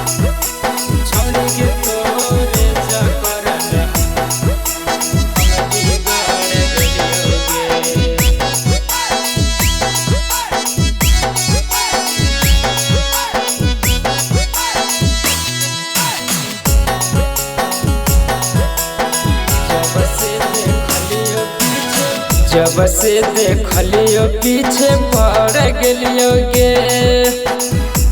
छोड़ के तोरे चक्कर में हम बिगड़ गइलोगे। जब से देखलियो पीछे पड़ गेलियोगे।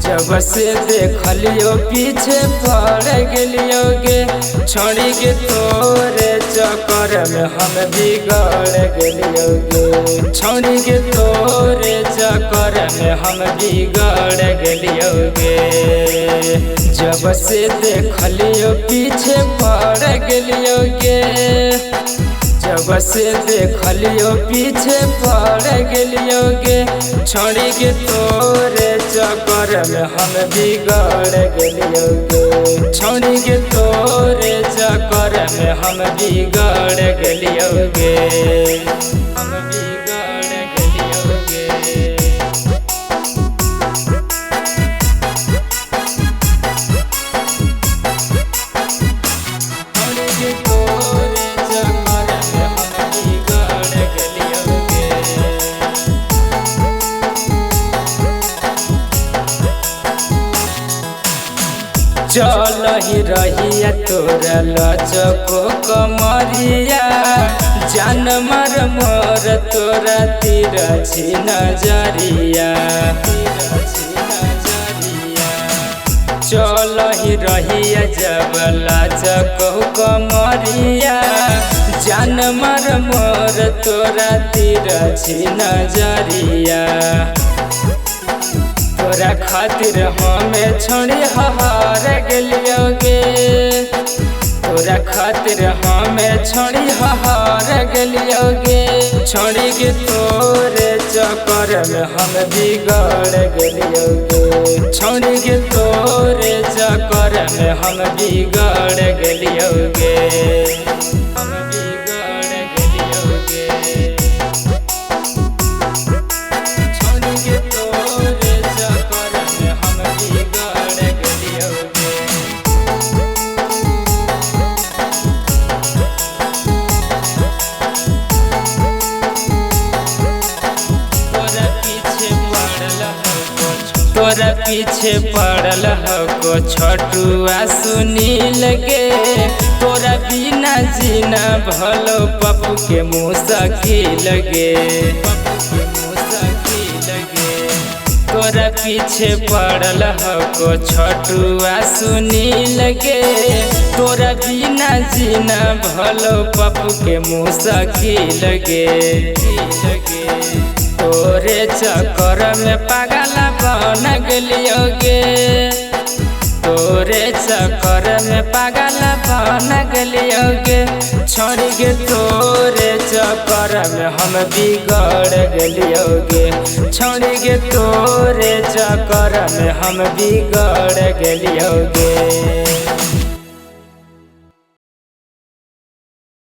जब से देखलियो पीछे पड़ गेलियोगे। छोड़ी के तोरे चक्कर में हम बिगड़ गेलियोगे। छोड़ी के तोरे चक्कर में हम बिगड़ गेलियोगे। जब से देखलियो पीछे पड़ गेलियोगे। जब से देखलियो पीछे पड़ गेलियोगे। छोड़ी के तोरे चक्कर में हम बिगड़ गेलियोगे। छोड़ी के तोरे चक्कर में हम बिगड़ गेलियोगे। हम बिगड़ गेलियोगे। छोड़ी के तोरे चक्कर में हम बिगड़ गेलियोगे। चल ही रहिया तोरा लचको कमरिया। जान मार मोर तोरा तिरछी नजरिया। चल ही रहिया जब लचको कमरिया। जान मार मोर तोरा तिरछी नजरिया। तोरा खातिर हमें छोड़ी हार गेलियोगे। तोरा खातिर हमें छोड़ी हार गेलियोगे। छोड़ी के तोरे चक्कर में हम बिगड़ गेलियोगे। छोड़ी के तोरे चक्कर में हम बिगड़ गेलियोगे। हम बिगड़ गेलियोगे। छोड़ी के तोरे चक्कर में हम बिगड़ गेलियोगे। तोरा पीछे पड़ल हो छोटुआ सुनील गे। तोरा बिना जीना भलो पप्पू के मुश्किल गे। तोरा पीछे पड़ल हो छोटुआ सुनील गे। तोरा बिना जीना भलो पप्पू के मुश्किल गे। तोरे चक्कर में पागल बन गेलियोगे। तोरे चक्कर में पागल बन गेलियोगे। छोड़ी के तोरे चक्कर में हम बिगड़ गेलियोगे। छोड़ी के तोरे चक्कर में हम बिगड़ गेलियोगे।